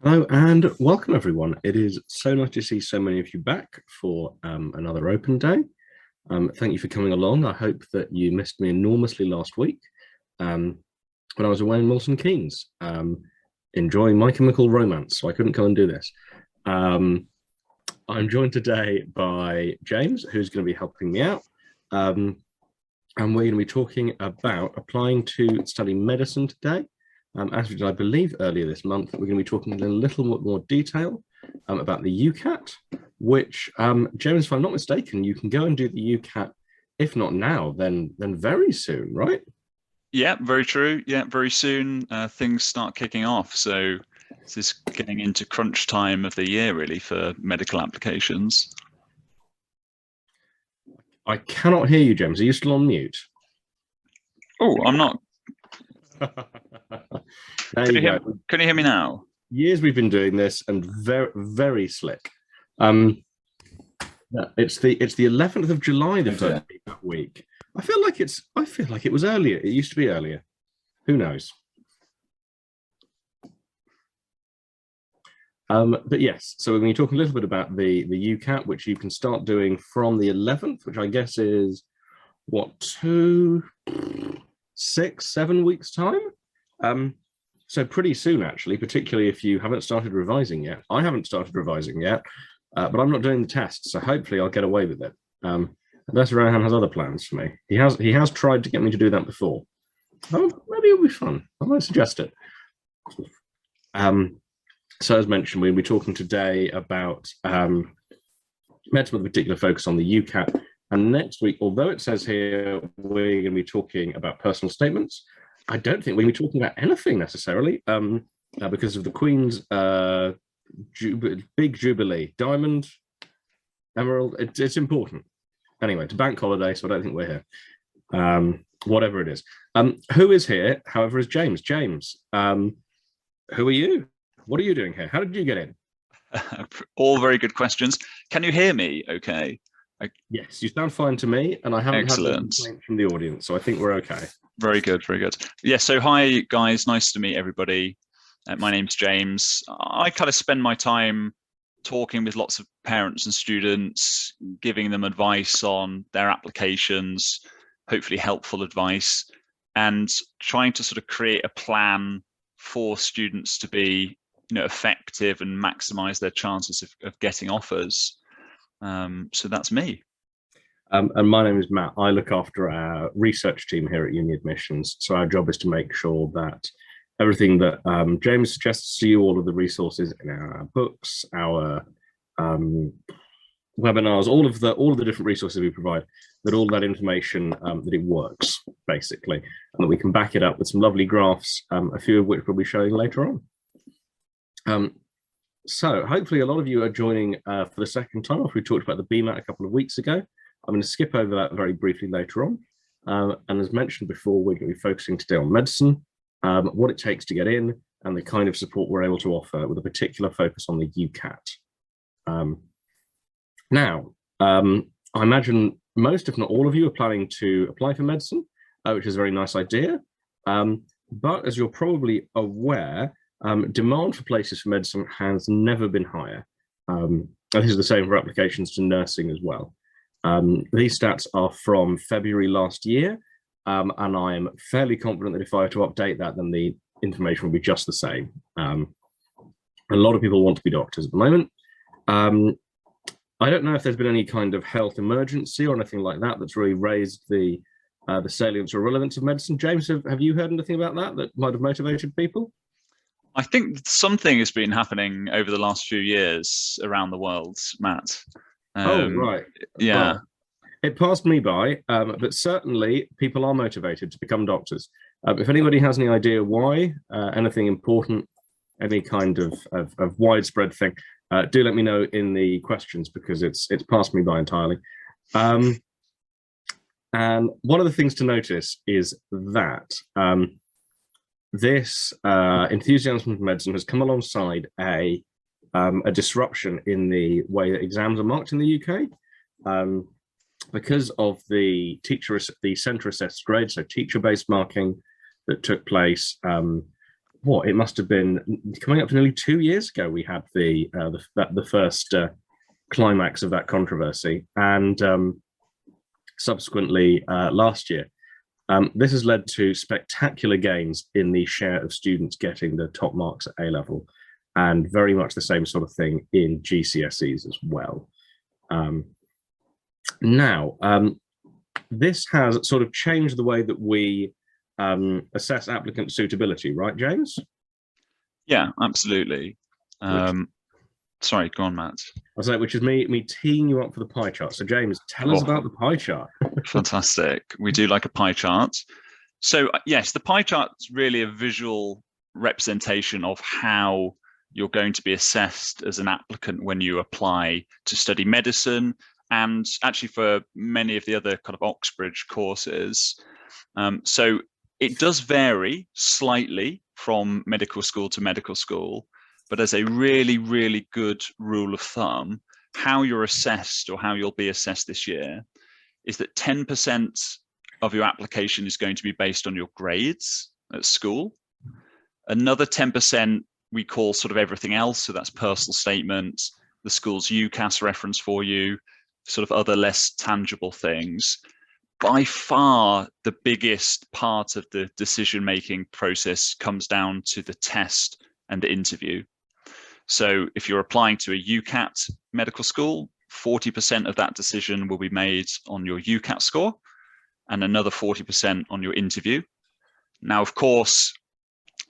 Hello and welcome everyone. It is so nice to see so many of you back for another open day. Thank you for coming along. I hope that you missed me enormously last week when I was away in Milton Keynes enjoying My Chemical Romance, so I couldn't come and do this. I'm joined today by James, who's going to be helping me out. And we're going to be talking about applying to study medicine today. As we did, I believe, earlier this month, we're going to be talking in a little more detail about the UCAT, which, James, if I'm not mistaken, you can go and do the UCAT, if not now, then very soon, right? Yeah, very true. Yeah, very soon things start kicking off. So this is getting into crunch time of the year, really, for medical applications. I cannot hear you, James. Are you still on mute? Oh, I'm not. There you go. Can you hear me now? Years we've been doing this, and very slick. It's the 11th of July, the first week. I feel like it was earlier. It used to be earlier. Who knows? But yes, so we're going to talk a little bit about the UCAT, which you can start doing from the 11th, which I guess is what, 2, 6, 7 weeks time. So pretty soon, actually, particularly if you haven't started revising yet. I haven't started revising yet, but I'm not doing the test, so hopefully I'll get away with it. Unless Rohan has other plans for me. He has tried to get me to do that before. Oh, maybe it'll be fun. I might suggest it. So as mentioned, we'll be talking today about medicine with a particular focus on the UCAT. And next week, although it says here we're going to be talking about personal statements, I don't think we're going to be talking about anything necessarily because of the Queen's big jubilee. Diamond, emerald, it's important. Anyway, it's a bank holiday, so I don't think we're here. Whatever it is. Who is here, however, is James. James, who are you? What are you doing here? How did you get in? All very good questions. Can you hear me okay? Yes, you sound fine to me, and I haven't had a complaint from the audience, so I think we're okay. Very good, very good. Yeah, so hi guys, nice to meet everybody. My name's James. I kind of spend my time talking with lots of parents and students, giving them advice on their applications, hopefully helpful advice, and trying to sort of create a plan for students to be, effective and maximize their chances of getting offers. So that's me. And my name is Matt. I look after our research team here at UniAdmissions. So our job is to make sure that everything that James suggests to you, all of the resources in our books, our webinars, all of the different resources we provide, that all that information, that it works, basically, and that we can back it up with some lovely graphs, a few of which we'll be showing later on. So hopefully a lot of you are joining for the second time after we talked about the Bmat a couple of weeks ago. I'm going to skip over that very briefly later on. And as mentioned before, we're going to be focusing today on medicine, what it takes to get in, and the kind of support we're able to offer with a particular focus on the UCAT. Now, I imagine most, if not all of you, are planning to apply for medicine, which is a very nice idea. But as you're probably aware, demand for places for medicine has never been higher. And this is the same for applications to nursing as well. These stats are from February last year, and I am fairly confident that if I were to update that, then the information will be just the same. A lot of people want to be doctors at the moment. I don't know if there's been any kind of health emergency or anything like that that's really raised the salience or relevance of medicine. James, have you heard anything about that might have motivated people? I think something has been happening over the last few years around the world, Matt. Oh, right. Yeah. Well, it passed me by, but certainly people are motivated to become doctors. If anybody has any idea why, anything important, any kind of widespread thing, do let me know in the questions, because it's passed me by entirely. And one of the things to notice is that this enthusiasm for medicine has come alongside a disruption in the way that exams are marked in the UK, because of the centre assessed grade, so teacher-based marking that took place what, it must have been coming up to nearly 2 years ago, we had the first climax of that controversy, and subsequently last year. This has led to spectacular gains in the share of students getting the top marks at A-level, and very much the same sort of thing in GCSEs as well. Now, this has sort of changed the way that we assess applicant suitability, right, James? Yeah, absolutely. Sorry, go on, Matt. I was like, which is me teeing you up for the pie chart. So, James, tell us about the pie chart. Fantastic. We do like a pie chart. So, yes, the pie chart is really a visual representation of how you're going to be assessed as an applicant when you apply to study medicine, and actually for many of the other kind of Oxbridge courses. So it does vary slightly from medical school to medical school, but as a really, really good rule of thumb, how you're assessed, or how you'll be assessed this year, is that 10% of your application is going to be based on your grades at school. Another 10% we call sort of everything else. So that's personal statements, the school's UCAS reference for you, sort of other less tangible things. By far, the biggest part of the decision-making process comes down to the test and the interview. So if you're applying to a UCAT medical school, 40% of that decision will be made on your UCAT score, and another 40% on your interview. Now, of course,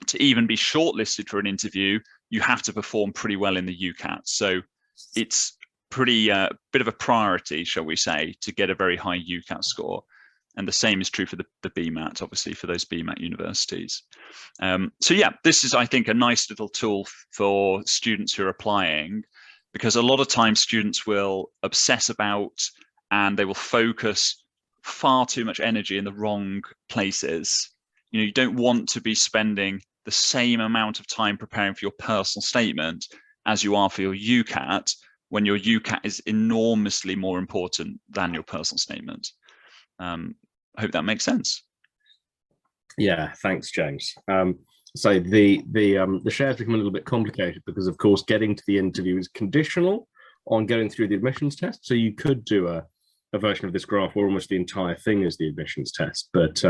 to even be shortlisted for an interview, you have to perform pretty well in the UCAT. So it's pretty bit of a priority, shall we say, to get a very high UCAT score. And the same is true for the Bmat, obviously, for those Bmat universities. So yeah, this is, I think, a nice little tool for students who are applying, because a lot of times students will obsess about, and they will focus far too much energy in the wrong places. You know, you don't want to be spending the same amount of time preparing for your personal statement as you are for your UCAT, when your UCAT is enormously more important than your personal statement. I hope that makes sense. Yeah, thanks, James. So the shares become a little bit complicated because, of course, getting to the interview is conditional on getting through the admissions test. So you could do a version of this graph where almost the entire thing is the admissions test, but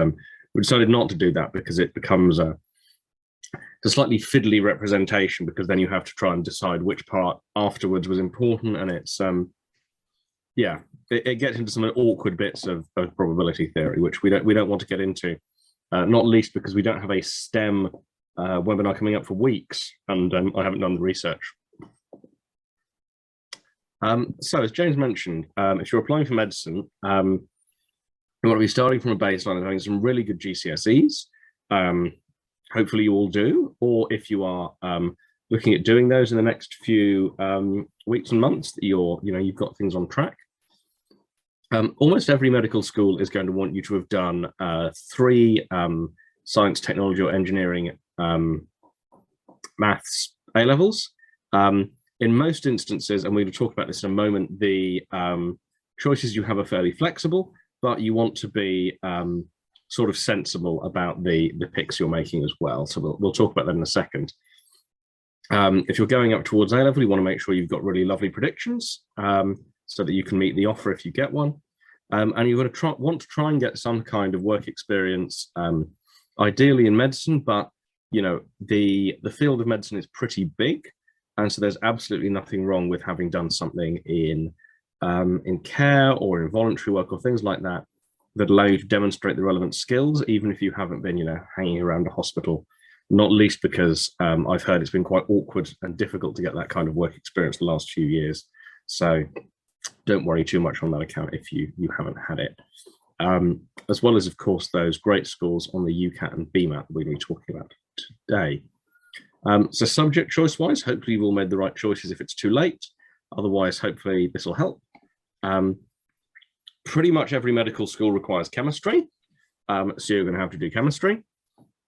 we decided not to do that because it becomes a slightly fiddly representation, because then you have to try and decide which part afterwards was important, and it's yeah, it gets into some awkward bits of probability theory, which we don't want to get into, not least because we don't have a STEM webinar coming up for weeks, and I haven't done the research. So as James mentioned, if you're applying for medicine, you want to be starting from a baseline of having some really good GCSEs. Hopefully you all do, or if you are looking at doing those in the next few weeks and months, that you've got things on track. Almost every medical school is going to want you to have done 3 science, technology, or engineering maths A-levels. In most instances, and we'll talk about this in a moment, the choices you have are fairly flexible, but you want to be sort of sensible about the picks you're making as well. So we'll talk about that in a second. If you're going up towards A-level, you want to make sure you've got really lovely predictions so that you can meet the offer if you get one. And you're going to want to try and get some kind of work experience, ideally in medicine, but you know, the field of medicine is pretty big, and so there's absolutely nothing wrong with having done something in care or in voluntary work or things like that that allow you to demonstrate the relevant skills, even if you haven't been, you know, hanging around a hospital. Not least because I've heard it's been quite awkward and difficult to get that kind of work experience the last few years. So don't worry too much on that account if you haven't had it. As well as, of course, those great scores on the UCAT and Bmat that we're going to be talking about today. So subject choice-wise, hopefully you've all made the right choices if it's too late. Otherwise, hopefully this will help. Pretty much every medical school requires chemistry. So you're going to have to do chemistry.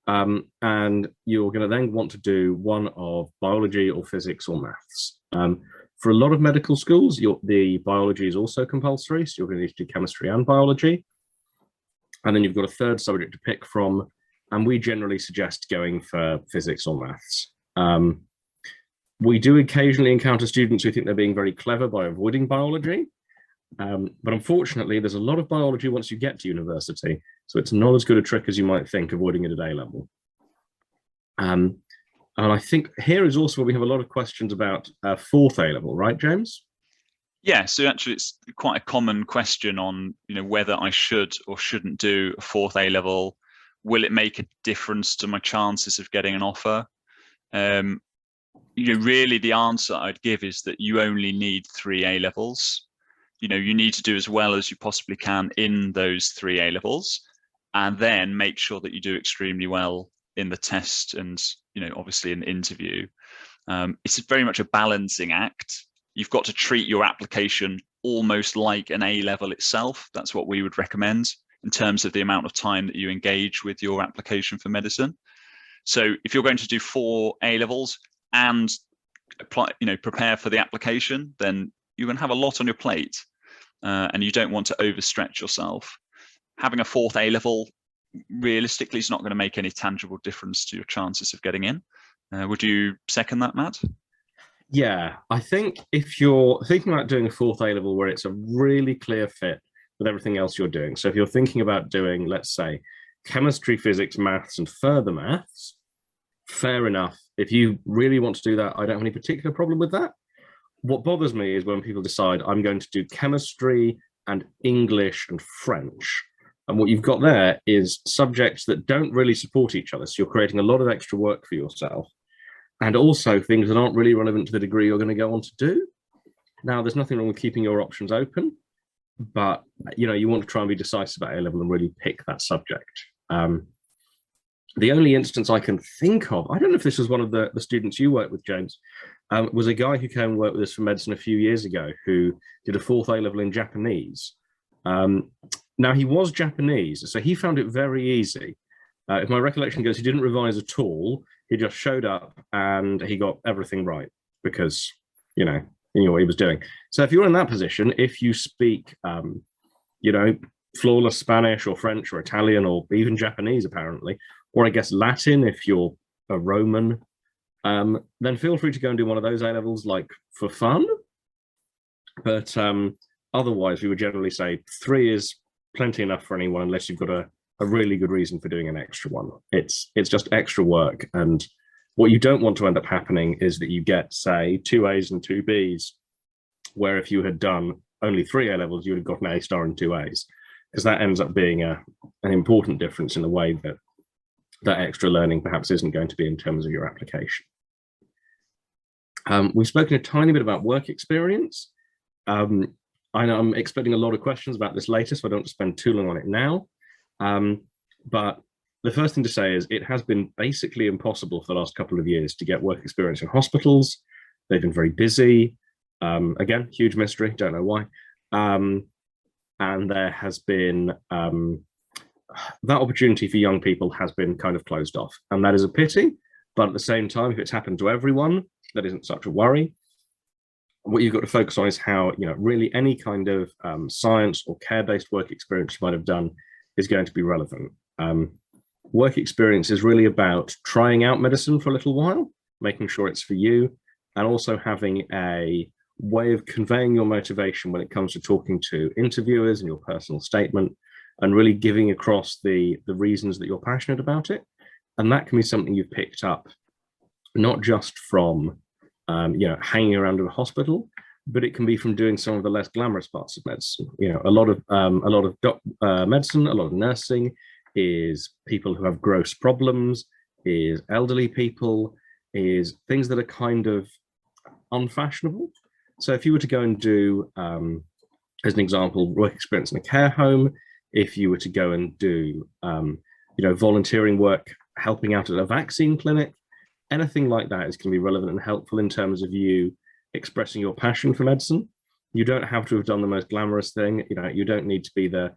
And you're going to then want to do one of biology or physics or maths. For a lot of medical schools, the biology is also compulsory, so you're going to need to do chemistry and biology. And then you've got a third subject to pick from, and we generally suggest going for physics or maths. We do occasionally encounter students who think they're being very clever by avoiding biology, but unfortunately, there's a lot of biology once you get to university, so it's not as good a trick as you might think avoiding it at A level. And I think here is also where we have a lot of questions about fourth A level, right, James? Yeah, so actually it's quite a common question on, whether I should or shouldn't do a fourth A level. Will it make a difference to my chances of getting an offer? Really the answer I'd give is that you only need 3 A levels. You need to do as well as you possibly can in those 3 A levels, and then make sure that you do extremely well in the test and, obviously in the interview. It's very much a balancing act. You've got to treat your application almost like an A level itself. That's what we would recommend in terms of the amount of time that you engage with your application for medicine. So if you're going to do 4 A levels and apply, prepare for the application, then you're going to have a lot on your plate, and you don't want to overstretch yourself. Having a 4th A level realistically is not going to make any tangible difference to your chances of getting in. Would you second that, Matt? Yeah, I think if you're thinking about doing a 4th A level where it's a really clear fit with everything else you're doing, so if you're thinking about doing, let's say, chemistry, physics, maths, and further maths, fair enough. If you really want to do that, I don't have any particular problem with that. What bothers me is when people decide I'm going to do chemistry and English and French. And what you've got there is subjects that don't really support each other. So you're creating a lot of extra work for yourself, and also things that aren't really relevant to the degree you're going to go on to do. Now, there's nothing wrong with keeping your options open, but you want to try and be decisive at A level and really pick that subject. The only instance I can think of, I don't know if this was one of the students you worked with, James, was a guy who came and worked with us for medicine a few years ago who did a 4th A level in Japanese. Now, he was Japanese, so he found it very easy. If my recollection goes, he didn't revise at all. He just showed up and he got everything right because, he knew what he was doing. So if you're in that position, if you speak, flawless Spanish or French or Italian or even Japanese, apparently, or I guess Latin if you're a Roman, then feel free to go and do one of those A levels, like for fun. But otherwise, we would generally say 3 is plenty enough for anyone, unless you've got a really good reason for doing an extra one. It's just extra work. And what you don't want to end up happening is that you get, say, 2 A's and 2 B's, where if you had done only 3 A levels, you would have got an A star and 2 A's, because that ends up being an important difference in the way that that extra learning perhaps isn't going to be in terms of your application. We've spoken a tiny bit about work experience. I know I'm expecting a lot of questions about this later, so I don't spend too long on it now. But the first thing to say is it has been basically impossible for the last couple of years to get work experience in hospitals. They've been very busy. Again, huge mystery, don't know why. And there has been that opportunity for young people has been kind of closed off, and that is a pity. But at the same time, if it's happened to everyone, that isn't such a worry. What you've got to focus on is how, really any kind of science or care-based work experience you might have done is going to be relevant. Work experience is really about trying out medicine for a little while, making sure it's for you, and also having a way of conveying your motivation when it comes to talking to interviewers and your personal statement, and really giving across the reasons that you're passionate about it. And that can be something you've picked up, not just from hanging around in a hospital, but it can be from doing some of the less glamorous parts of medicine. A lot of medicine, a lot of nursing is people who have gross problems, is elderly people, is things that are kind of unfashionable. So if you were to go and do, as an example, work experience in a care home, if you were to go and do, volunteering work, helping out at a vaccine clinic, anything like that is going to be relevant and helpful in terms of you expressing your passion for medicine. You don't have to have done the most glamorous thing. You don't need to be the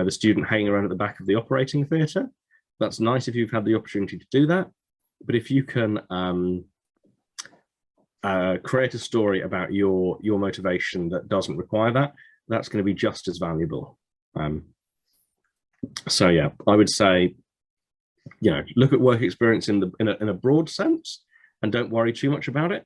student hanging around at the back of the operating theatre. That's nice if you've had the opportunity to do that. But if you can create a story about your motivation that doesn't require that, that's going to be just as valuable. So yeah, I would say, look at work experience in a broad sense and don't worry too much about it.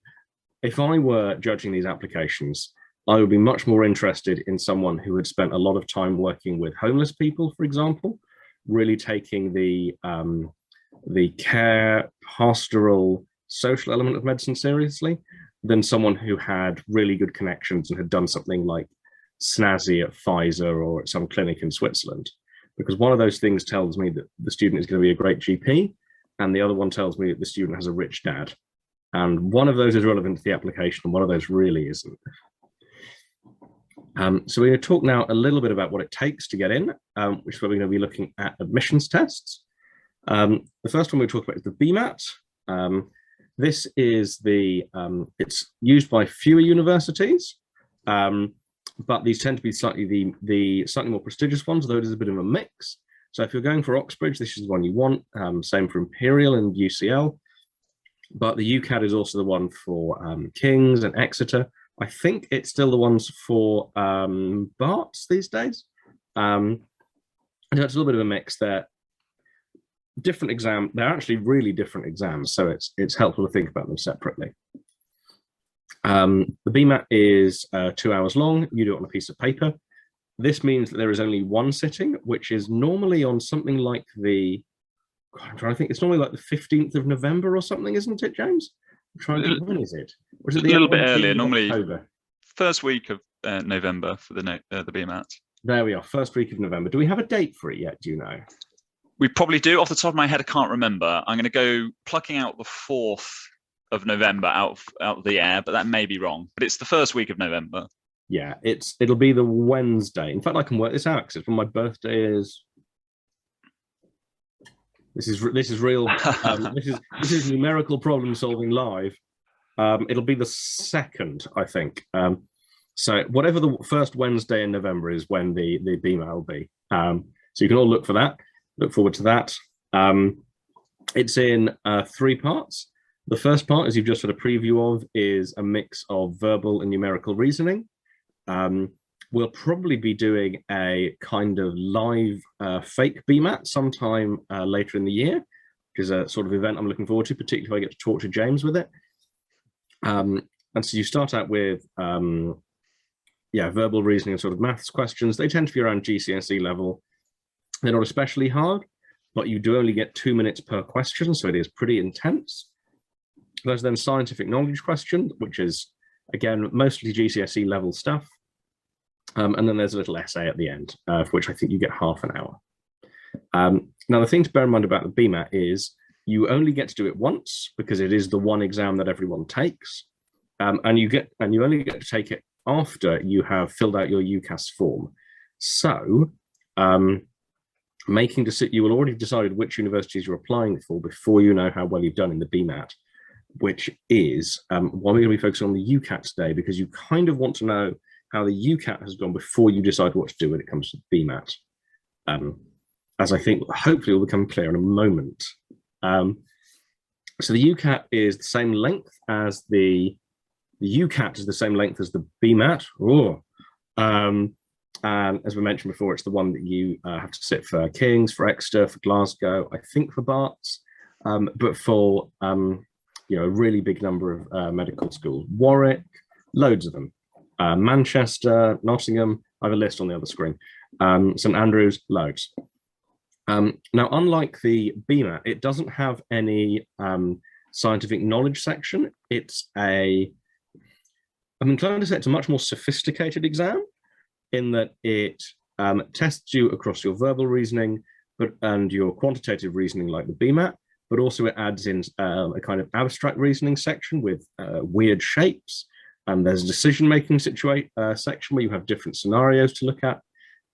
If I were judging these applications, I would be much more interested in someone who had spent a lot of time working with homeless people, for example, really taking the care, pastoral, social element of medicine seriously, than someone who had really good connections and had done something like snazzy at Pfizer or at some clinic in Switzerland. Because one of those things tells me that the student is going to be a great GP, and the other one tells me that the student has a rich dad. And one of those is relevant to the application, and one of those really isn't. So we're going to talk now a little bit about what it takes to get in, which is where we're going to be looking at admissions tests. The first one we'll talk about is the Bmat. This is it's used by fewer universities, but these tend to be slightly slightly more prestigious ones, though it is a bit of a mix. So if you're going for Oxbridge, this is the one you want. Same for Imperial and UCL. But the UCAT is also the one for King's and Exeter. I think it's still the ones for Barts these days. And it's a little bit of a mix. They're different exam. They're actually really different exams, so it's helpful to think about them separately. The Bmat is 2 hours long. You do it on a piece of paper. This means that there is only one sitting, which is normally on something like I'm trying to think, it's normally like the 15th of November or something, isn't it, James? I'm trying to think, when is it? Or is it a little bit earlier, normally October? First week of November for the Bmat. There we are, first week of November. Do we have a date for it yet, do you know? We probably do. Off the top of my head, I can't remember. I'm going to go plucking out the 4th of November out of the air, but that may be wrong. But it's the first week of November. Yeah, it'll be the Wednesday. In fact, I can work this out because it's when my birthday is. This is real. This is numerical problem solving live. It'll be the 2nd, I think. So whatever the first Wednesday in November is, when the Bmat will be. So you can all look for that. Look forward to that. It's in 3 parts. The first part, as you've just had a preview of, is a mix of verbal and numerical reasoning. We'll probably be doing a kind of live fake Bmat sometime later in the year, which is a sort of event I'm looking forward to, particularly if I get to talk to James with it. And so you start out with verbal reasoning and sort of maths questions. They tend to be around GCSE level. They're not especially hard, but you do only get 2 minutes per question, so it is pretty intense. There's then scientific knowledge questions, which is, again, mostly GCSE level stuff. And then there's a little essay at the end, for which I think you get half an hour. Now, the thing to bear in mind about the Bmat is you only get to do it once, because it is the one exam that everyone takes. And you only get to take it after you have filled out your UCAS form. So you will already decided which universities you're applying for before you know how well you've done in the Bmat, which is why we're going to be focusing on the UCAT today, because you kind of want to know how the UCAT has gone before you decide what to do when it comes to the Bmat, as I think hopefully will become clear in a moment. So the UCAT is the same length as the UCAT is the same length as the Bmat. And as we mentioned before, it's the one that you have to sit for King's, for Exeter, for Glasgow, I think for Barts, but for a really big number of medical schools. Warwick, loads of them. Manchester, Nottingham, I have a list on the other screen. St Andrews, loads. Now, unlike the Bmat, it doesn't have any scientific knowledge section. I'm inclined to say it's a much more sophisticated exam, in that it tests you across your verbal reasoning and your quantitative reasoning like the Bmat, but also it adds in a kind of abstract reasoning section with weird shapes. There's a decision-making section where you have different scenarios to look at.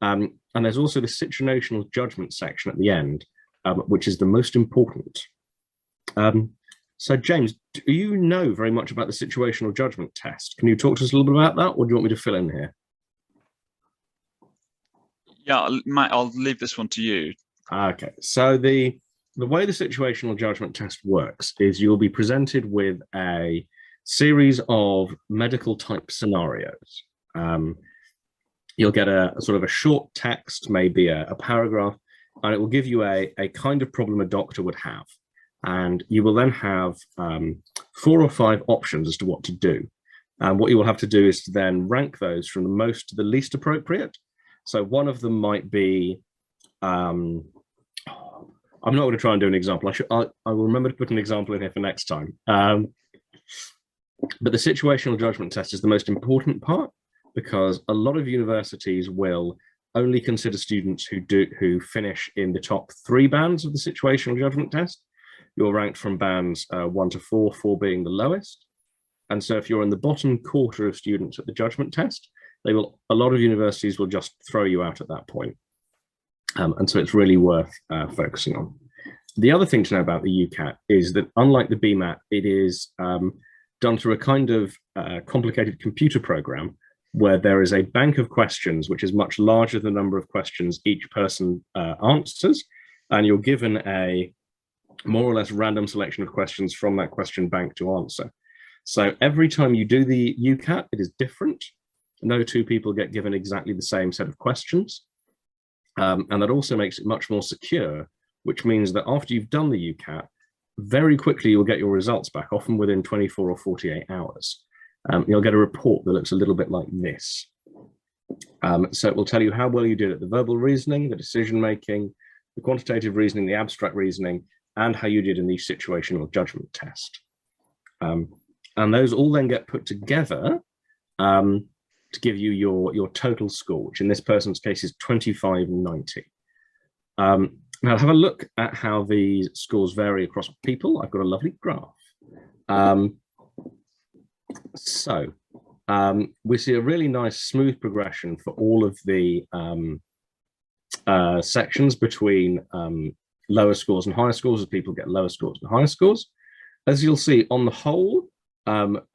And there's also the situational judgment section at the end, which is the most important. So James, do you know very much about the situational judgment test? Can you talk to us a little bit about that, or do you want me to fill in here? Yeah, Matt, I'll leave this one to you. Okay, so the way the situational judgment test works is you'll be presented with a series of medical type scenarios. You'll get a sort of a short text, maybe a paragraph, and it will give you a kind of problem a doctor would have. And you will then have 4 or 5 options as to what to do. And what you will have to do is to then rank those from the most to the least appropriate. So one of them might be, I'm not going to try and do an example. I will remember to put an example in here for next time. But the situational judgment test is the most important part, because a lot of universities will only consider students who finish in the top 3 bands of the situational judgment test. You're ranked from bands 1 to 4, 4 being the lowest. And so if you're in the bottom quarter of students at the judgment test, a lot of universities will just throw you out at that point. And so it's really worth focusing on. The other thing to know about the UCAT is that, unlike the Bmat, it is done through a kind of complicated computer program where there is a bank of questions, which is much larger than the number of questions each person answers. And you're given a more or less random selection of questions from that question bank to answer. So every time you do the UCAT, it is different. No 2 people get given exactly the same set of questions. And that also makes it much more secure, which means that after you've done the UCAT, very quickly you'll get your results back, often within 24 or 48 hours. You'll get a report that looks a little bit like this. So it will tell you how well you did at the verbal reasoning, the decision making, the quantitative reasoning, the abstract reasoning, and how you did in the situational judgment test. And those all then get put together to give you your total score, which in this person's case is 2590. Now have a look at how these scores vary across people. I've got a lovely graph. We see a really nice smooth progression for all of the sections between lower scores and higher scores, as people get lower scores and higher scores. As you'll see, on the whole,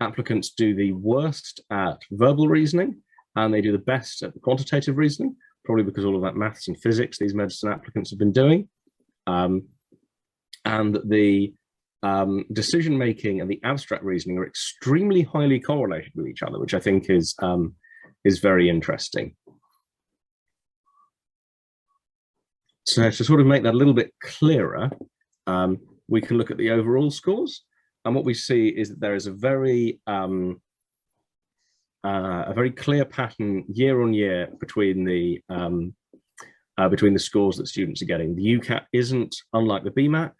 applicants do the worst at verbal reasoning, and they do the best at the quantitative reasoning, probably because all of that maths and physics these medicine applicants have been doing. And the decision making and the abstract reasoning are extremely highly correlated with each other, which I think is very interesting. So to sort of make that a little bit clearer, we can look at the overall scores, and what we see is that there is a very clear pattern year on year between the scores that students are getting. The UCAT isn't, unlike the Bmat,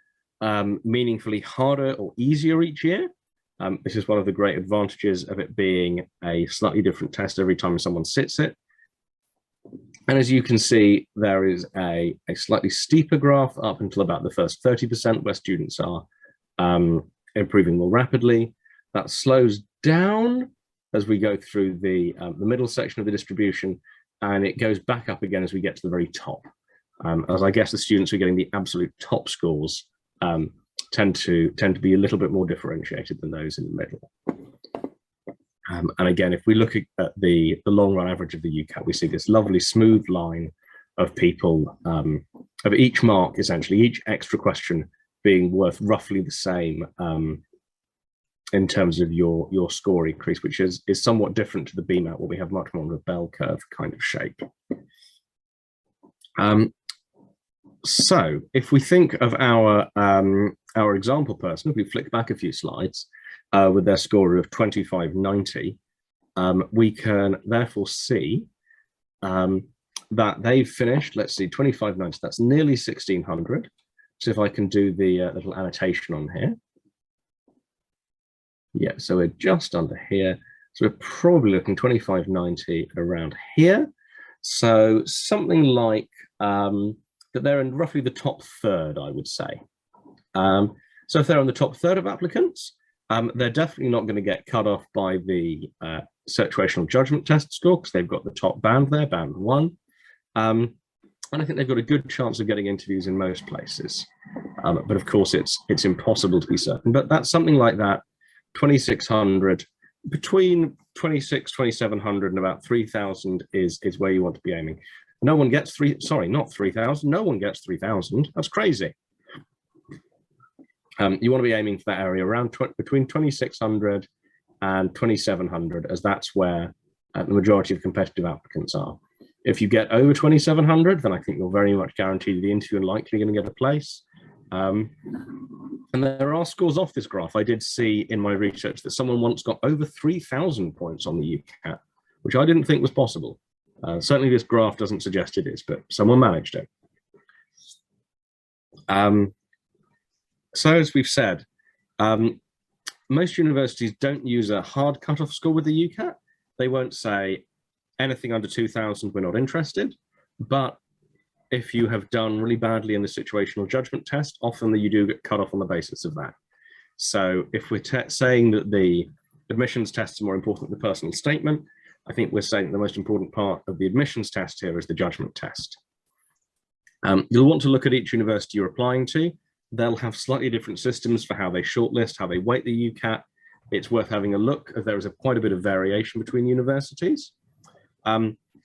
meaningfully harder or easier each year. This is one of the great advantages of it being a slightly different test every time someone sits it. And as you can see, there is a slightly steeper graph up until about the first 30%, where students are improving more rapidly. That slows down as we go through the middle section of the distribution, and it goes back up again as we get to the very top. As I guess the students who are getting the absolute top scores tend to be a little bit more differentiated than those in the middle. And again, if we look at the long run average of the UCAT, we see this lovely smooth line of people, of each mark, essentially, each extra question being worth roughly the same in terms of your score increase, which is somewhat different to the Bmat, where we have much more of a bell curve kind of shape. So if we think of our example person, if we flick back a few slides, with their score of 2590, we can therefore see that they've finished, let's see, 2590, that's nearly 1600. So if I can do the little annotation on here. Yeah, so we're just under here. So we're probably looking 2590 around here. So something like that they're in roughly the top third, I would say. So if they're in the top third of applicants, they're definitely not going to get cut off by the situational judgment test score, because they've got the top band there, band 1. And I think they've got a good chance of getting interviews in most places. But of course, it's impossible to be certain. But that's something like that, 2600, between 26, 2700 and about 3000 is where you want to be aiming. No one gets not 3000, no one gets 3000. That's crazy. You want to be aiming for that area around between 2600 and 2700, as that's where the majority of competitive applicants are. If you get over 2,700, then I think you're very much guaranteed the interview and likely going to get a place. And there are scores off this graph. I did see in my research that someone once got over 3,000 points on the UCAT, which I didn't think was possible. Certainly this graph doesn't suggest it is, but someone managed it. So as we've said, most universities don't use a hard cutoff score with the UCAT. They won't say anything under 2,000, we're not interested. But if you have done really badly in the situational judgment test, often you do get cut off on the basis of that. So if we're saying that the admissions test is more important than the personal statement, I think we're saying the most important part of the admissions test here is the judgment test. You'll want to look at each university you're applying to. They'll have slightly different systems for how they shortlist, how they weight the UCAT. It's worth having a look, as there is quite a bit of variation between universities.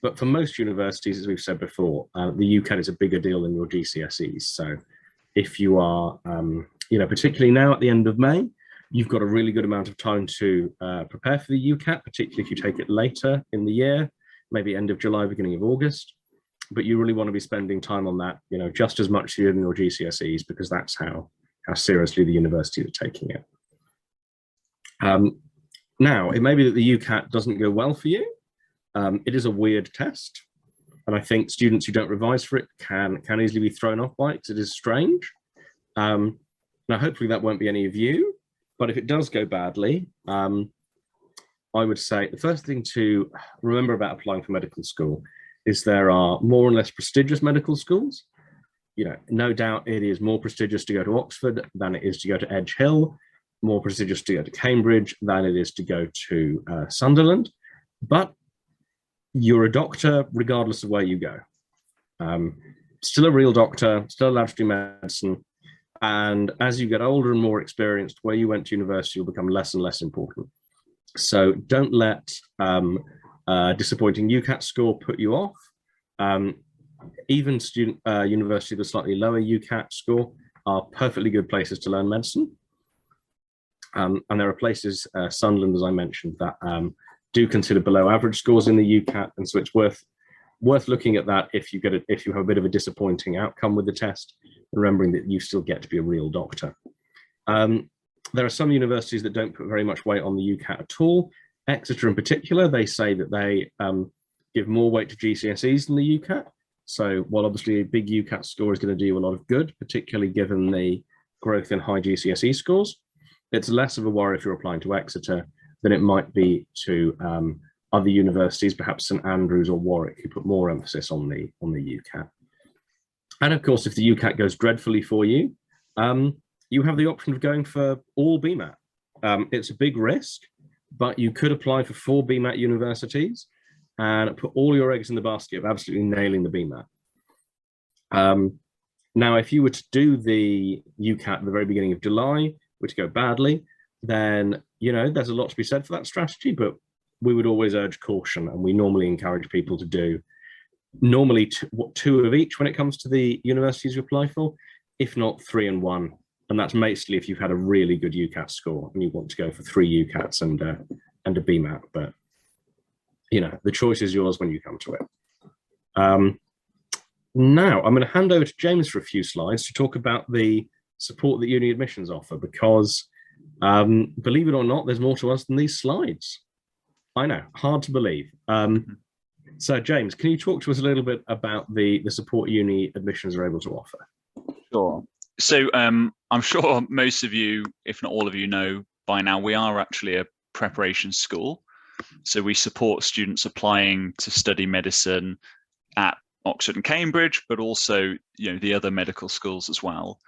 But for most universities, as we've said before, the UCAT is a bigger deal than your GCSEs. So if you are, particularly now at the end of May, you've got a really good amount of time to prepare for the UCAT, particularly if you take it later in the year, maybe end of July, beginning of August. But you really want to be spending time on that, just as much here in your GCSEs, because that's how seriously the universities are taking it. Now, it may be that the UCAT doesn't go well for you. It is a weird test, and I think students who don't revise for it can easily be thrown off by it because it is strange. Now, hopefully that won't be any of you, but if it does go badly, I would say the first thing to remember about applying for medical school is there are more and less prestigious medical schools. No doubt it is more prestigious to go to Oxford than it is to go to Edge Hill, more prestigious to go to Cambridge than it is to go to Sunderland, but you're a doctor regardless of where you go. Still a real doctor, still allowed to do medicine. And as you get older and more experienced, where you went to university will become less and less important. So don't let disappointing UCAT score put you off. Even universities with a slightly lower UCAT score are perfectly good places to learn medicine. And there are places, Sunderland, as I mentioned, that do consider below average scores in the UCAT, and so it's worth looking at that if you have a bit of a disappointing outcome with the test, remembering that you still get to be a real doctor. There are some universities that don't put very much weight on the UCAT at all. Exeter in particular, they say that they give more weight to GCSEs than the UCAT. So while obviously a big UCAT score is going to do you a lot of good, particularly given the growth in high GCSE scores, it's less of a worry if you're applying to Exeter than it might be to other universities, perhaps St Andrews or Warwick, who put more emphasis on the UCAT. And of course, if the UCAT goes dreadfully for you, you have the option of going for all Bmat. It's a big risk, but you could apply for 4 Bmat universities and put all your eggs in the basket of absolutely nailing the Bmat. Now, if you were to do the UCAT at the very beginning of July, were to go badly, then, there's a lot to be said for that strategy, but we would always urge caution, and we normally encourage people to do normally 2 of each when it comes to the universities you apply for, if not 3 and 1. And that's mostly if you've had a really good UCAT score and you want to go for 3 UCATs and a Bmat, but the choice is yours when you come to it. Now I'm going to hand over to James for a few slides to talk about the support that UniAdmissions offer, because believe it or not, there's more to us than these slides. I know, hard to believe. So James, can you talk to us a little bit about the support UniAdmissions are able to offer? Sure. So I'm sure most of you, if not all of you, know by now we are actually a preparation school. So we support students applying to study medicine at Oxford and Cambridge, but also the other medical schools as well.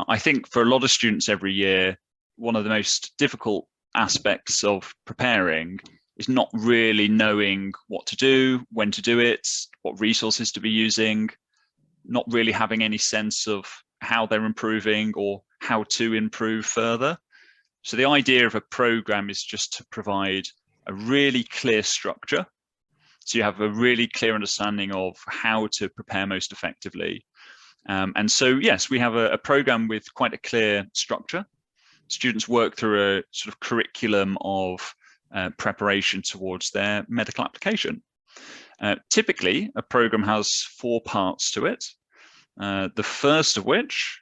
I think for a lot of students every year, one of the most difficult aspects of preparing is not really knowing what to do, when to do it, what resources to be using, not really having any sense of how they're improving or how to improve further. So the idea of a program is just to provide a really clear structure. So you have a really clear understanding of how to prepare most effectively. And so, yes, we have a program with quite a clear structure. Students work through a sort of curriculum of preparation towards their medical application. Typically, a program has 4 parts to it. The first of which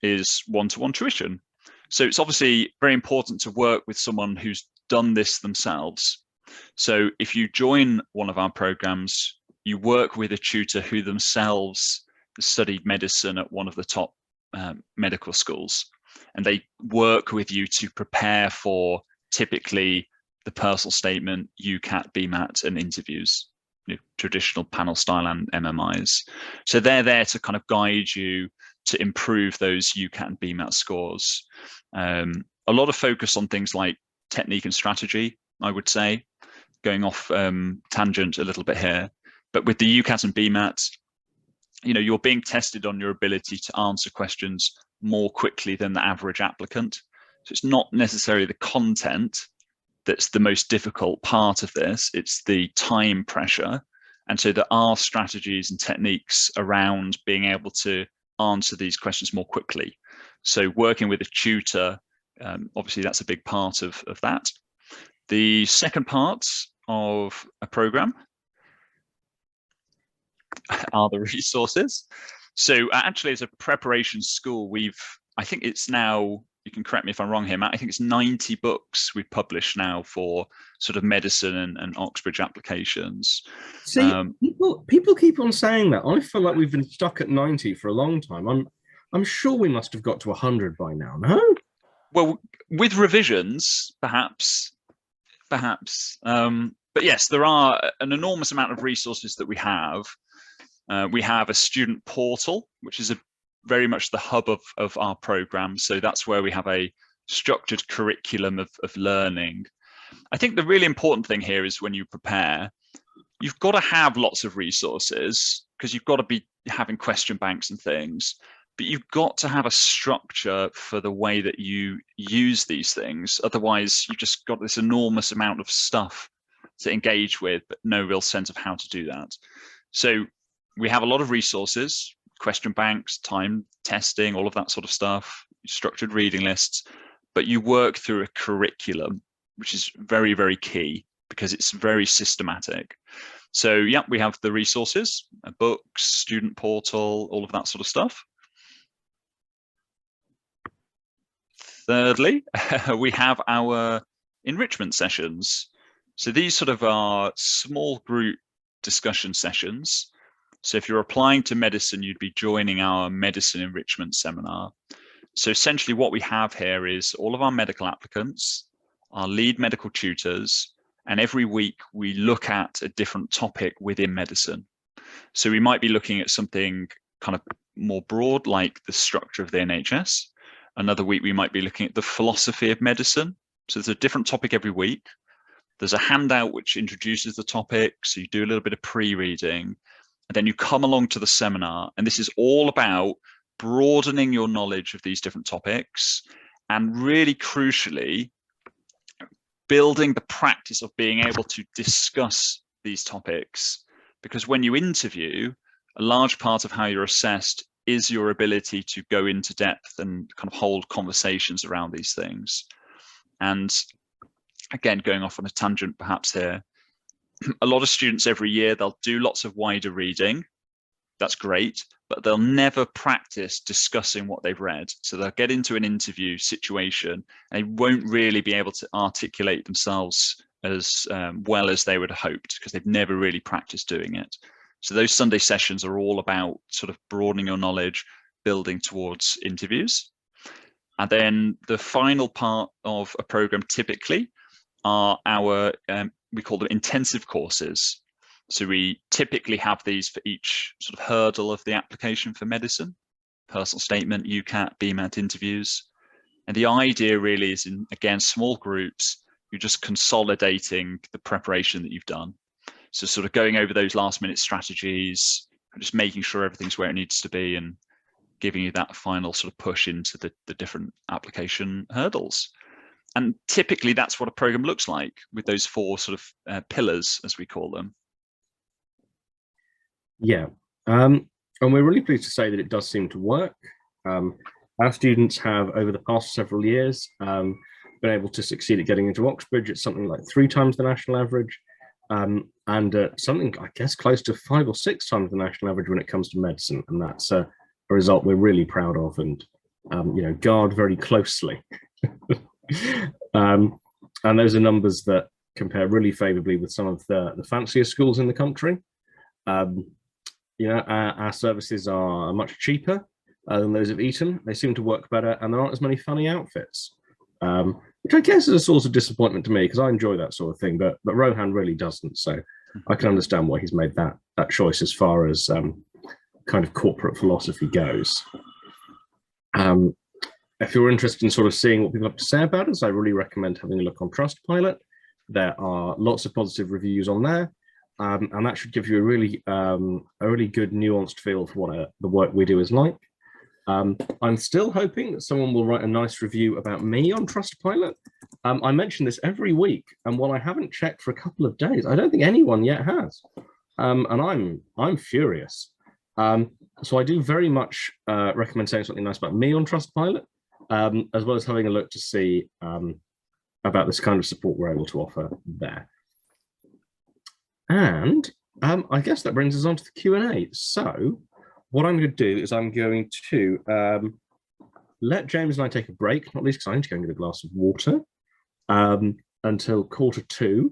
is one-to-one tuition. So it's obviously very important to work with someone who's done this themselves. So if you join one of our programs, you work with a tutor who themselves studied medicine at one of the top medical schools, and they work with you to prepare for typically the personal statement, UCAT, Bmat, and interviews, traditional panel style and MMIs. So they're there to kind of guide you to improve those UCAT and Bmat scores. A lot of focus on things like technique and strategy, I would say, going off tangent a little bit here. But with the UCAT and Bmat, you're being tested on your ability to answer questions more quickly than the average applicant. So it's not necessarily the content that's the most difficult part of this, it's the time pressure. And so there are strategies and techniques around being able to answer these questions more quickly. So working with a tutor, obviously that's a big part of that. The second part of a program are the resources. So actually, as a preparation school, I think it's now, you can correct me if I'm wrong here, Matt, I think it's 90 books we've published now for sort of medicine and Oxbridge applications. See, people keep on saying that. I feel like we've been stuck at 90 for a long time. I'm sure we must have got to 100 by now, no? Well, with revisions, perhaps. But yes, there are an enormous amount of resources that we have. We have a student portal, which is very much the hub of our program. So that's where we have a structured curriculum of learning. I think the really important thing here is when you prepare, you've got to have lots of resources because you've got to be having question banks and things, but you've got to have a structure for the way that you use these things. Otherwise, you've just got this enormous amount of stuff to engage with, but no real sense of how to do that. So we have a lot of resources, question banks, time testing, all of that sort of stuff, structured reading lists, but you work through a curriculum, which is very, very key because it's very systematic. So yeah, we have the resources, books, student portal, all of that sort of stuff. Thirdly, we have our enrichment sessions. So these sort of are small group discussion sessions. So if you're applying to medicine, you'd be joining our medicine enrichment seminar. So essentially what we have here is all of our medical applicants, our lead medical tutors, and every week we look at a different topic within medicine. So we might be looking at something kind of more broad, like the structure of the NHS. Another week we might be looking at the philosophy of medicine. So there's a different topic every week. There's a handout which introduces the topic, so you do a little bit of pre-reading. And then you come along to the seminar, and this is all about broadening your knowledge of these different topics and really crucially building the practice of being able to discuss these topics. Because when you interview, a large part of how you're assessed is your ability to go into depth and kind of hold conversations around these things. And again, going off on a tangent perhaps here, a lot of students every year, they'll do lots of wider reading. That's great, but they'll never practice discussing what they've read. So they'll get into an interview situation and they won't really be able to articulate themselves as well as they would have hoped because they've never really practiced doing it. So those Sunday sessions are all about sort of broadening your knowledge, building towards interviews. And then the final part of a program typically are our we call them intensive courses. So we typically have these for each sort of hurdle of the application for medicine, personal statement, UCAT, Bmat interviews. And the idea really is in, again, small groups, you're just consolidating the preparation that you've done. So sort of going over those last minute strategies, and just making sure everything's where it needs to be and giving you that final sort of push into the different application hurdles. And typically that's what a program looks like with those 4 sort of pillars, as we call them. Yeah, and we're really pleased to say that it does seem to work. Our students have, over the past several years, been able to succeed at getting into Oxbridge. It's something like 3 times the national average. and something, I guess, close to 5 or 6 times the national average when it comes to medicine. And that's a result we're really proud of and, guard very closely. And those are numbers that compare really favorably with some of the fancier schools in the country. Our services are much cheaper than those of Eton. They seem to work better, and there aren't as many funny outfits, which I guess is a source of disappointment to me because I enjoy that sort of thing, but Rohan really doesn't. So I can understand why he's made that choice as far as kind of corporate philosophy goes. If you're interested in sort of seeing what people have to say about us, I really recommend having a look on Trustpilot. There are lots of positive reviews on there, and that should give you a really good nuanced feel for what the work we do is like. I'm still hoping that someone will write a nice review about me on Trustpilot. I mention this every week, and while I haven't checked for a couple of days, I don't think anyone yet has, and I'm furious. So I do very much recommend saying something nice about me on Trustpilot, as well as having a look to see about this kind of support we're able to offer there. And I guess that brings us on to the Q&A. So what I'm going to do is I'm going to let James and I take a break, not least because I need to go and get a glass of water, until 2:45.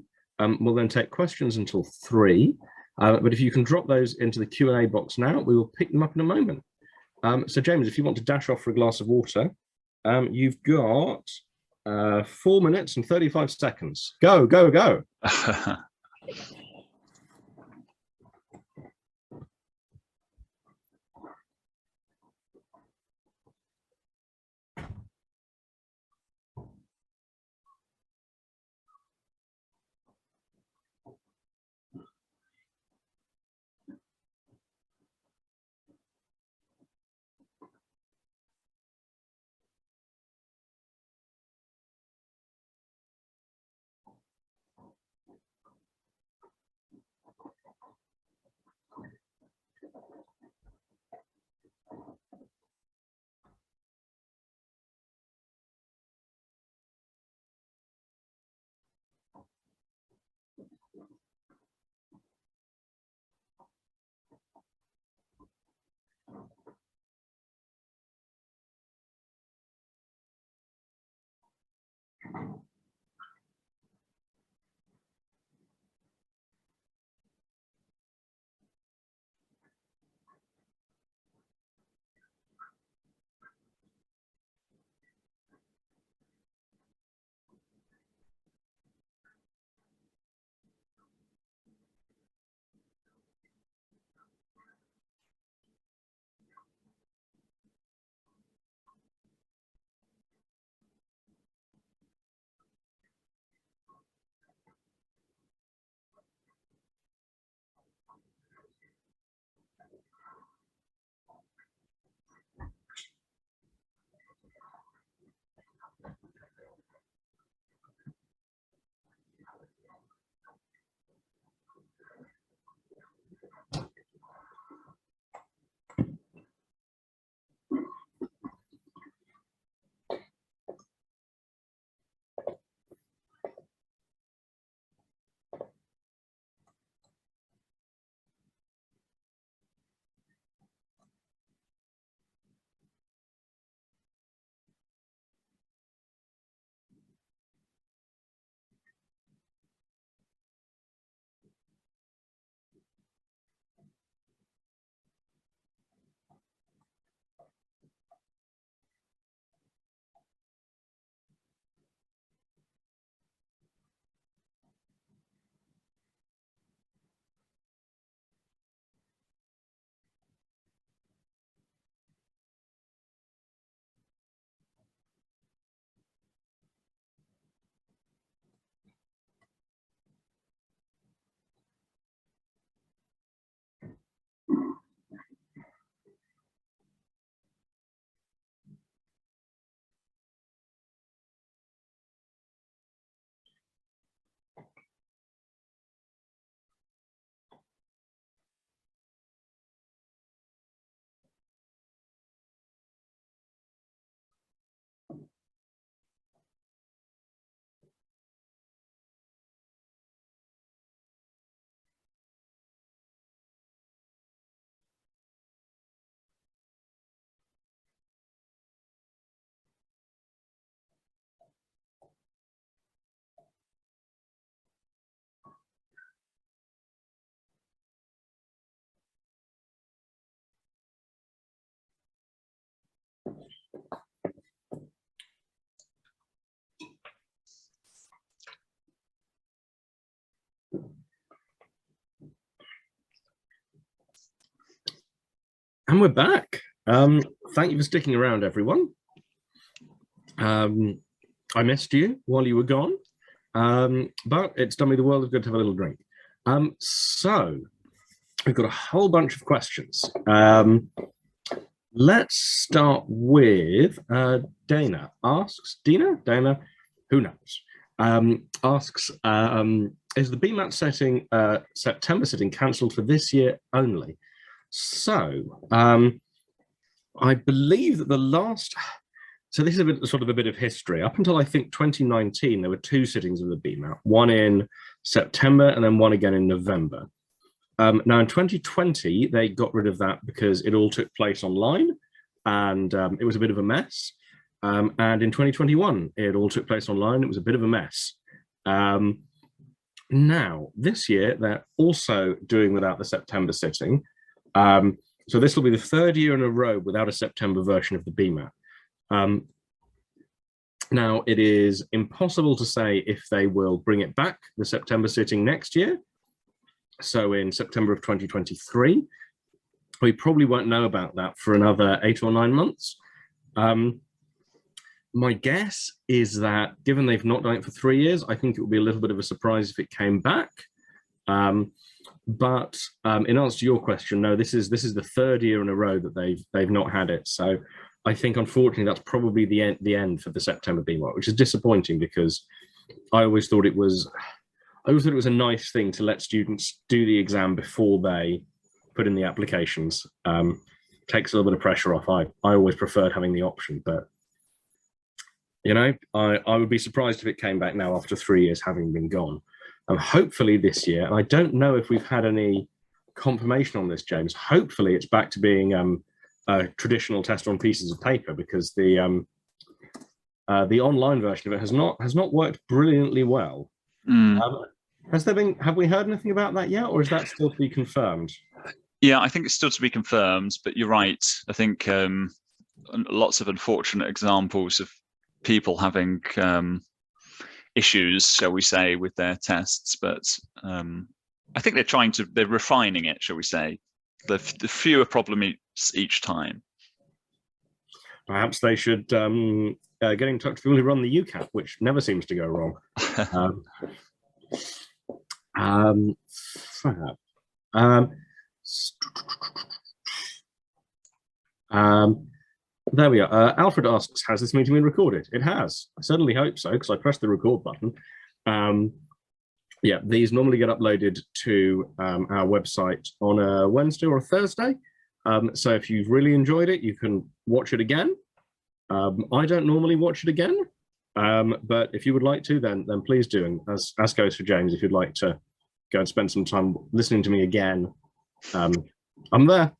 We'll then take questions until 3. But if you can drop those into the Q&A box now, we will pick them up in a moment. So James, if you want to dash off for a glass of water, you've got 4 minutes and 35 seconds. Go, go, go. And we're back. Thank you for sticking around, everyone. I missed you while you were gone, but it's done me the world of good to have a little drink. So we've got a whole bunch of questions. Let's start with Dana asks, Dana, who knows, asks, is the Bmat setting, September sitting cancelled for this year only? So I believe that the last, so this is a bit, sort of a bit of history. Up until I think 2019, there were 2 sittings of the Bmat, one in September and then one again in November. Now in 2020, they got rid of that because it all took place online and it was a bit of a mess. And in 2021, it all took place online. It was a bit of a mess. Now, this year, they're also doing without the September sitting. So this will be the 3rd year in a row without a September version of the Bmat. Now, it is impossible to say if they will bring it back, the September sitting next year. So in September of 2023, we probably won't know about that for another 8 or 9 months. My guess is that given they've not done it for 3 years, I think it would be a little bit of a surprise if it came back. But in answer to your question, no, this is the 3rd year in a row that they've not had it. So I think, unfortunately, that's probably the end for the September Bmat, which is disappointing because I always thought it was a nice thing to let students do the exam before they put in the applications. Takes a little bit of pressure off. I always preferred having the option, but you know, I would be surprised if it came back now after 3 years having been gone. Hopefully this year, and I don't know if we've had any confirmation on this, James, hopefully it's back to being a traditional test on pieces of paper, because the online version of it has not worked brilliantly well. Have we heard anything about that yet, or is that still to be confirmed? Yeah, I think it's still to be confirmed, but you're right. I think lots of unfortunate examples of people having issues, shall we say, with their tests, but I think they're refining it, shall we say. The fewer problems each time. Perhaps they should get in touch with people who run the UCAT, which never seems to go wrong. There we are. Alfred asks, has this meeting been recorded? It has. I certainly hope so, because I pressed the record button. Yeah, these normally get uploaded to our website on a Wednesday or a Thursday. So if you've really enjoyed it, you can watch it again. I don't normally watch it again, but if you would like to, then please do. And as goes for James, if you'd like to go and spend some time listening to me again, I'm there.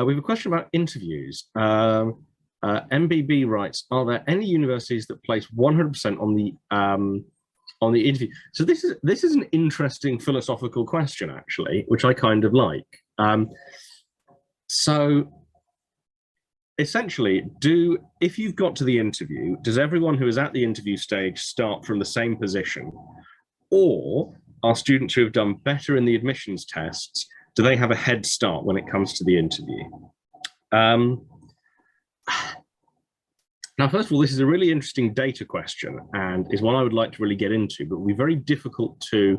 We have a question about interviews. MBB writes, are there any universities that place 100% on the interview? So this is an interesting philosophical question, actually, which I kind of like. So essentially, if you've got to the interview, does everyone who is at the interview stage start from the same position? Or are students who have done better in the admissions tests, do they have a head start when it comes to the interview? Now, first of all, this is a really interesting data question and is one I would like to really get into, but it will be very difficult to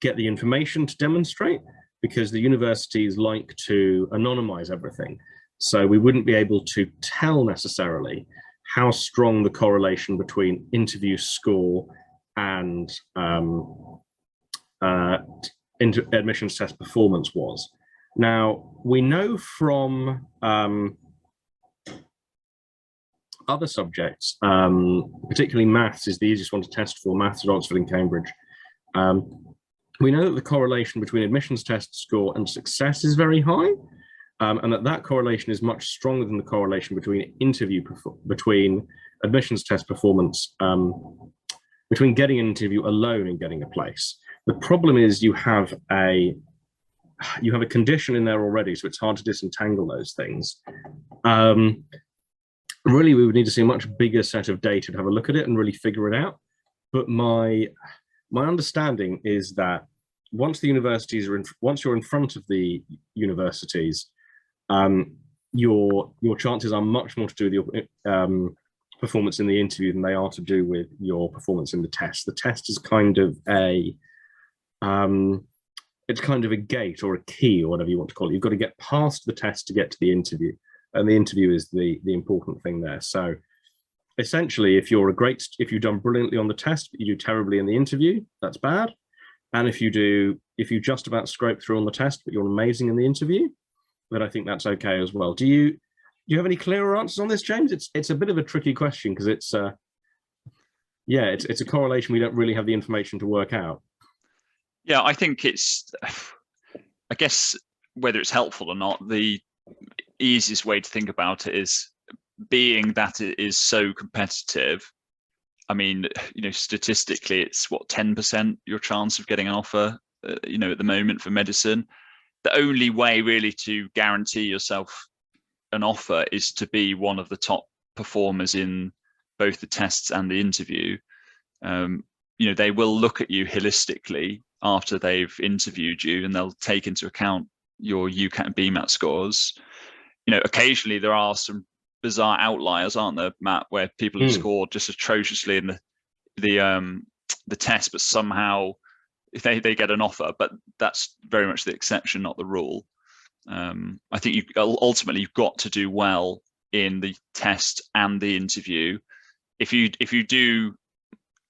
get the information to demonstrate because the universities like to anonymize everything. So we wouldn't be able to tell necessarily how strong the correlation between interview score and admissions test performance was. Now, we know from other subjects, particularly maths is the easiest one to test for, maths at Oxford and Cambridge. We know that the correlation between admissions test score and success is very high, and that correlation is much stronger than the correlation between between admissions test performance, between getting an interview alone and getting a place. The problem is you have a condition in there already, so it's hard to disentangle those things. Really, we would need to see a much bigger set of data to have a look at it and really figure it out. But my my understanding is that once the universities are once you're in front of the universities, your chances are much more to do with your performance in the interview than they are to do with your performance in the test. The test is kind of a it's kind of a gate or a key or whatever you want to call it. You've got to get past the test to get to the interview, and the interview is the important thing there. So essentially, if you've done brilliantly on the test but you do terribly in the interview, that's bad. And if you just about scrape through on the test but you're amazing in the interview, then I think that's okay as well. Do you have any clearer answers on this, James? It's a bit of a tricky question because it's a correlation we don't really have the information to work out. Yeah, I think I guess whether it's helpful or not, the easiest way to think about it is, being that it is so competitive. I mean, statistically, it's what, 10% your chance of getting an offer, at the moment for medicine. The only way really to guarantee yourself an offer is to be one of the top performers in both the tests and the interview. They will look at you holistically after they've interviewed you, and they'll take into account your UCAT and Bmat scores. Occasionally there are some bizarre outliers, aren't there, Matt, where people have scored just atrociously in the test, but somehow they get an offer. But that's very much the exception, not the rule. I think ultimately you've got to do well in the test and the interview. If you do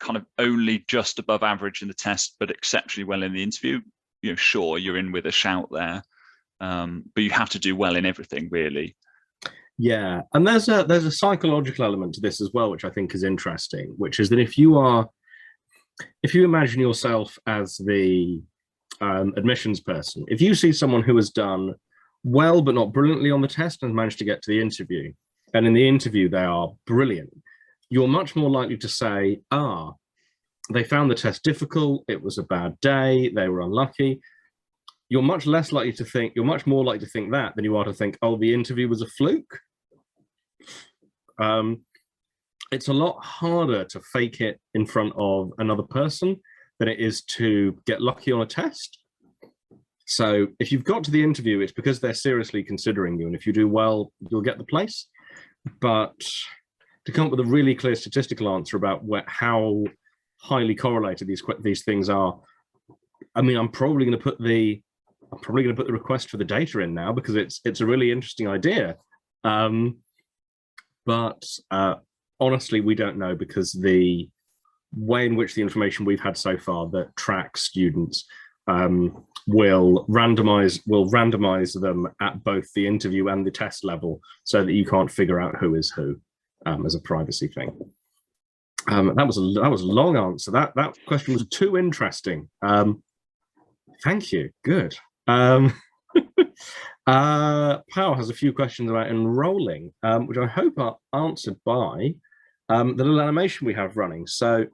kind of only just above average in the test but exceptionally well in the interview, sure, you're in with a shout there. But you have to do well in everything, really. Yeah, and there's a psychological element to this as well, which I think is interesting, which is that if you imagine yourself as the admissions person, if you see someone who has done well but not brilliantly on the test and managed to get to the interview, and in the interview they are brilliant, you're much more likely to say, they found the test difficult, it was a bad day, they were unlucky. You're much more likely to think that than you are to think, the interview was a fluke. It's a lot harder to fake it in front of another person than it is to get lucky on a test. So if you've got to the interview, it's because they're seriously considering you, and if you do well, you'll get the place. But to come up with a really clear statistical answer about how highly correlated these things are, I mean, I'm probably going to put the request for the data in now because it's a really interesting idea. But honestly, we don't know, because the way in which the information we've had so far that tracks students will randomize them at both the interview and the test level, so that you can't figure out who is who, as a privacy thing. That was a long answer. That question was too interesting. Thank you. Good. Pal has a few questions about enrolling, which I hope are answered by the little animation we have running. So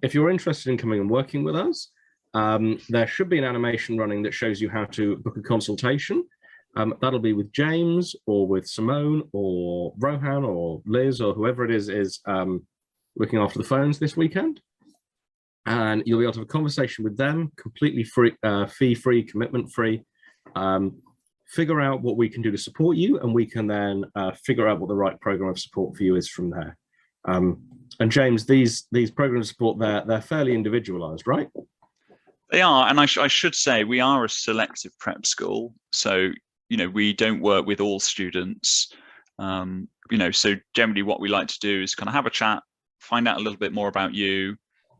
if you're interested in coming and working with us, there should be an animation running that shows you how to book a consultation. That'll be with James or with Simone or Rohan or Liz or whoever it is looking after the phones this weekend. And you'll be able to have a conversation with them, completely free, fee-free, commitment-free. Figure out what we can do to support you, and we can then figure out what the right program of support for you is from there. And James, these programs of support, they're fairly individualized, right? They are, and I should say we are a selective prep school, so we don't work with all students. So generally what we like to do is kind of have a chat, find out a little bit more about you,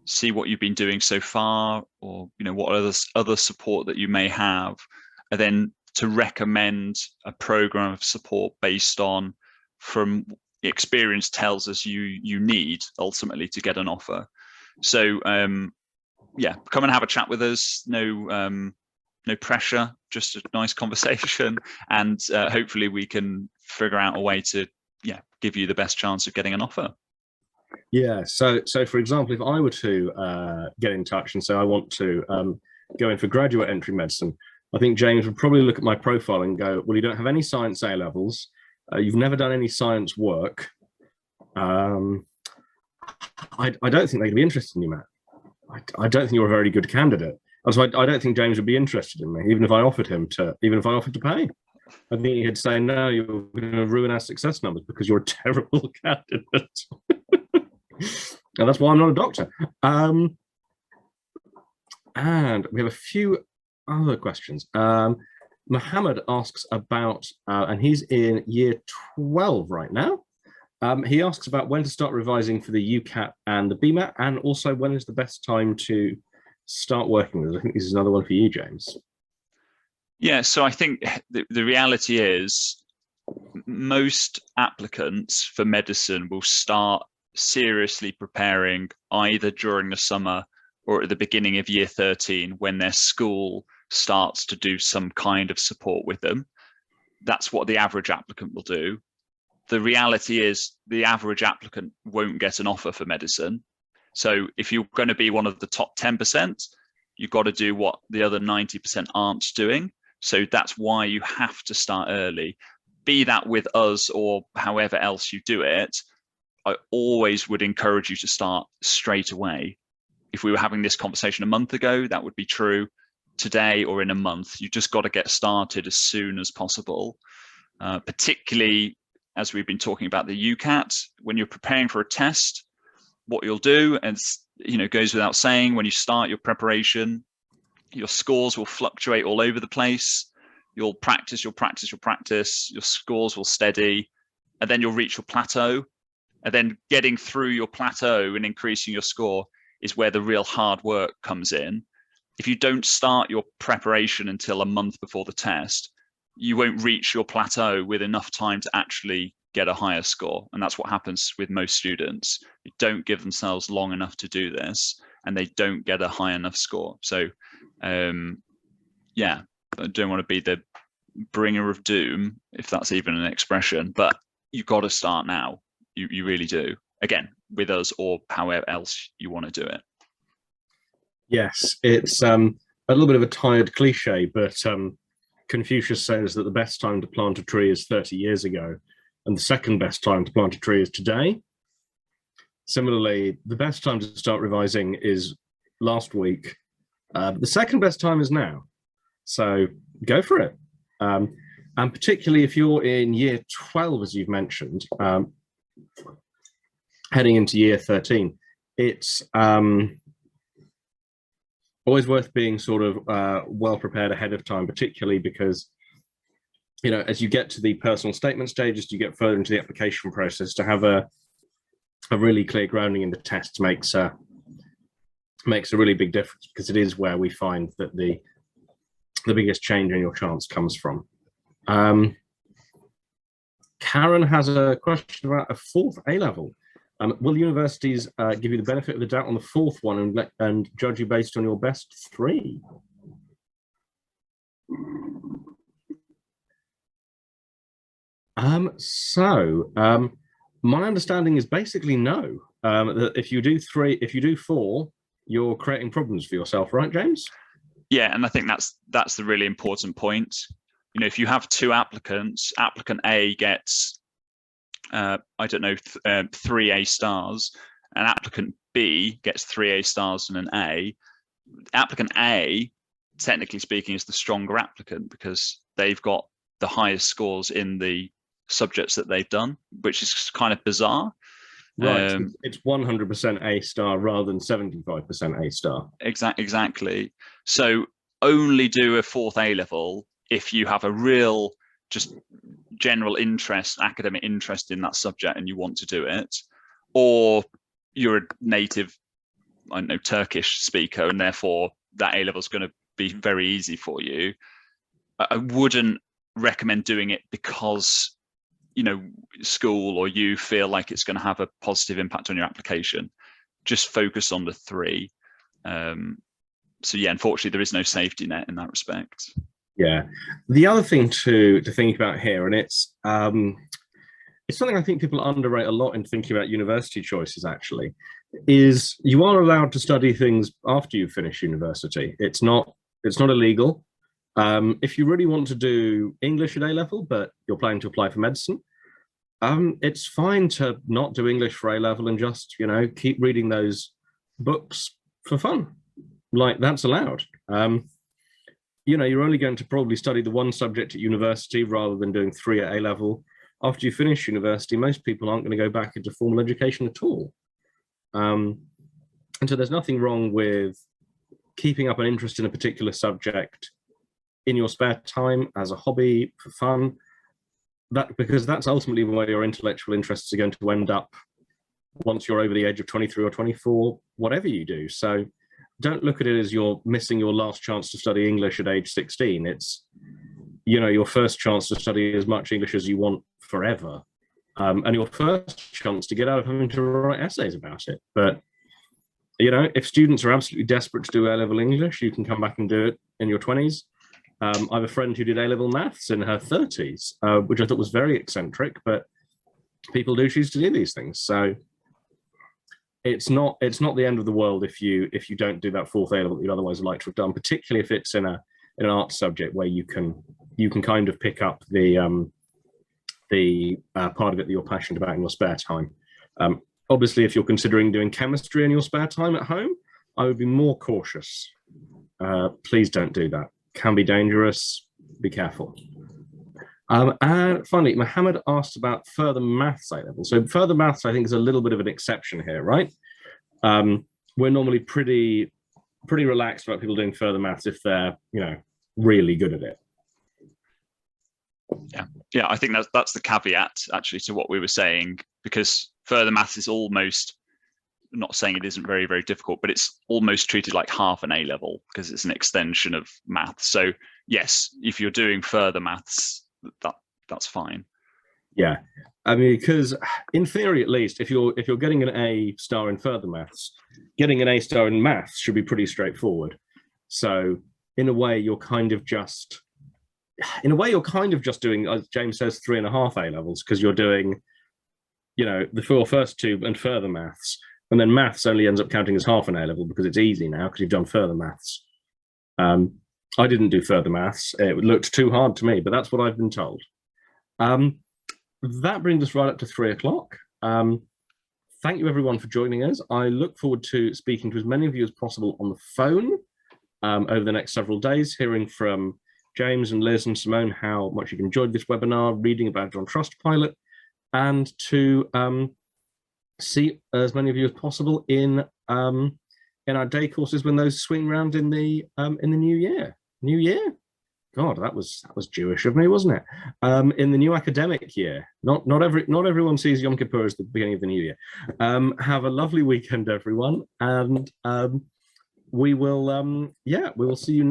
see what you've been doing so far, or what other support that you may have, and then to recommend a program of support based on from experience tells us you need ultimately to get an offer. So yeah, come and have a chat with us. No pressure, just a nice conversation, and hopefully we can figure out a way to give you the best chance of getting an offer. Yeah, so for example, if I were to get in touch and say I want to go in for graduate entry medicine, I think James would probably look at my profile and go, well, you don't have any science A levels, you've never done any science work. I don't think they'd be interested in you, Matt. I don't think you're a very good candidate. So I don't think James would be interested in me, even if I offered to pay. I think he'd say, no, you're going to ruin our success numbers because you're a terrible candidate. And that's why I'm not a doctor. And we have a few other questions. Mohammed asks about, and he's in year 12 right now. He asks about when to start revising for the UCAT and the Bmat, and also when is the best time to start working with it. I think this is another one for you, James. Yeah, so I think the reality is most applicants for medicine will start seriously preparing either during the summer or at the beginning of year 13 when their school starts to do some kind of support with them. That's what the average applicant will do. The reality is the average applicant won't get an offer for medicine. So if you're going to be one of the top 10%, you've got to do what the other 90% aren't doing. So that's why you have to start early. Be that with us or however else you do it, I always would encourage you to start straight away. If we were having this conversation a month ago, that would be true. Today or in a month, you just got to get started as soon as possible. Particularly as we've been talking about the UCAT, when you're preparing for a test, what you'll do, and goes without saying, when you start your preparation, your scores will fluctuate all over the place. You'll practice, your scores will steady, and then you'll reach your plateau. And then getting through your plateau and increasing your score is where the real hard work comes in. If you don't start your preparation until a month before the test, you won't reach your plateau with enough time to actually get a higher score. And that's what happens with most students. They don't give themselves long enough to do this, and they don't get a high enough score. So yeah, I don't want to be the bringer of doom, if that's even an expression, but you've got to start now. You really do. Again, with us or however else you want to do it. Yes, it's a little bit of a tired cliche, but Confucius says that the best time to plant a tree is 30 years ago, and the second best time to plant a tree is today. Similarly, the best time to start revising is last week. The second best time is now. So go for it. And particularly if you're in year 12, as you've mentioned, heading into year 13, it's always worth being sort of well prepared ahead of time, particularly because, as you get to the personal statement stages, you get further into the application process, to have a really clear grounding in the tests makes a really big difference, because it is where we find that the biggest change in your chance comes from. Karen has a question about a fourth A-level. Will universities give you the benefit of the doubt on the fourth one and judge you based on your best three? My understanding is basically no. That if you do four, you're creating problems for yourself, right, James? Yeah, and I think that's the really important point. If you have two applicants, applicant A gets, 3 A stars, and applicant B gets 3 A stars and an A. Applicant A, technically speaking, is the stronger applicant because they've got the highest scores in the subjects that they've done, which is kind of bizarre. Right, it's 100% A star rather than 75% A star. Exactly. So only do a fourth A level if you have a real just general interest, academic interest in that subject and you want to do it, or you're a native, Turkish speaker, and therefore that A level is going to be very easy for you. I wouldn't recommend doing it because school or you feel like it's going to have a positive impact on your application. Just focus on the three. So yeah, unfortunately, there is no safety net in that respect. Yeah. The other thing to think about here, and it's something I think people underrate a lot in thinking about university choices, actually, is you are allowed to study things after you finish university. It's not illegal. If you really want to do English at A-level, but you're planning to apply for medicine, it's fine to not do English for A-level and just, keep reading those books for fun. Like, that's allowed. You know, you're only going to probably study the one subject at university rather than doing 3 at A-level. After you finish university, most people aren't going to go back into formal education at all. And so there's nothing wrong with keeping up an interest in a particular subject in your spare time as a hobby for fun, because that's ultimately where your intellectual interests are going to end up once you're over the age of 23 or 24, whatever you do. So don't look at it as you're missing your last chance to study English at age 16. It's, you know, your first chance to study as much English as you want forever. And your first chance to get out of having to write essays about it. But, you know, if students are absolutely desperate to do A-level English, you can come back and do it in your 20s. I have a friend who did A-level maths in her 30s, which I thought was very eccentric, but people do choose to do these things. So it's not the end of the world if you don't do that 4th A-level that you'd otherwise like to have done, particularly if it's in an art subject where you can kind of pick up the part of it that you're passionate about in your spare time. Obviously, if you're considering doing chemistry in your spare time at home, I would be more cautious. Please don't do that. Can be dangerous. Be careful. And finally, Mohammed asked about further maths A-level. So further maths, I think, is a little bit of an exception here, right? We're normally pretty relaxed about people doing further maths if they're, you know, really good at it. Yeah, I think that's the caveat actually to what we were saying, because further maths is almost, not saying it isn't very, very difficult, but it's almost treated like half an A-level because it's an extension of maths. So yes, if you're doing further maths, that's fine. Yeah, I mean, because in theory, at least, if you're getting an A star in further maths, getting an A star in maths should be pretty straightforward. So in a way, you're kind of just doing, as James says, 3.5 A-levels, because you're doing, you know, the first 2 and further maths, and then maths only ends up counting as half an A-level because it's easy now because you've done further maths. I didn't do further maths. It looked too hard to me, but that's what I've been told. That brings us right up to 3 o'clock. Thank you everyone for joining us. I look forward to speaking to as many of you as possible on the phone over the next several days, hearing from James and Liz and Simone how much you've enjoyed this webinar, reading about it on Trustpilot, and to see as many of you as possible in our day courses when those swing round in the new year. New year? God, that was Jewish of me, wasn't it? In the new academic year. Not everyone sees Yom Kippur as the beginning of the new year. Have a lovely weekend, everyone, and we will see you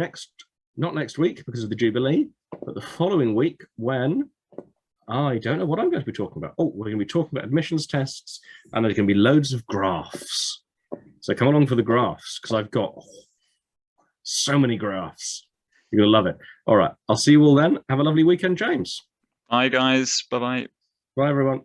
not next week because of the Jubilee, but the following week when I don't know what I'm going to be talking about. Oh, we're going to be talking about admissions tests, and there's going to be loads of graphs. So come along for the graphs, because I've got so many graphs. You're going to love it. All right, I'll see you all then. Have a lovely weekend, James. Bye, guys. Bye-bye. Bye, everyone.